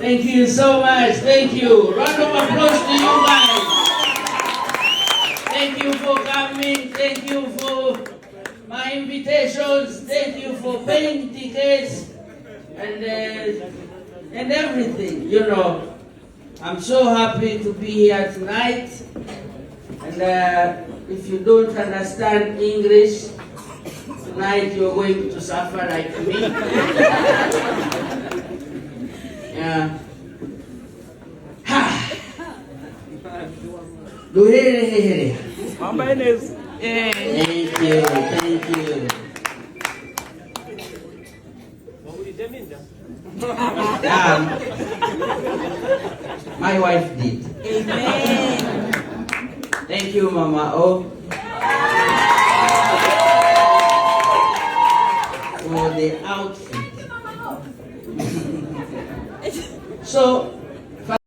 Thank you so much. Thank you. Round of applause to you guys. Thank you for coming. Thank you for my invitations. Thank you for paying tickets and everything. You know, I'm so happy to be here tonight. And if you don't understand English, tonight you're going to suffer like me. Yeah. Ha! Luhere. Mama Ines. Thank you, thank you. My wife did. Amen. Thank you, Mama O, for the outfit. So,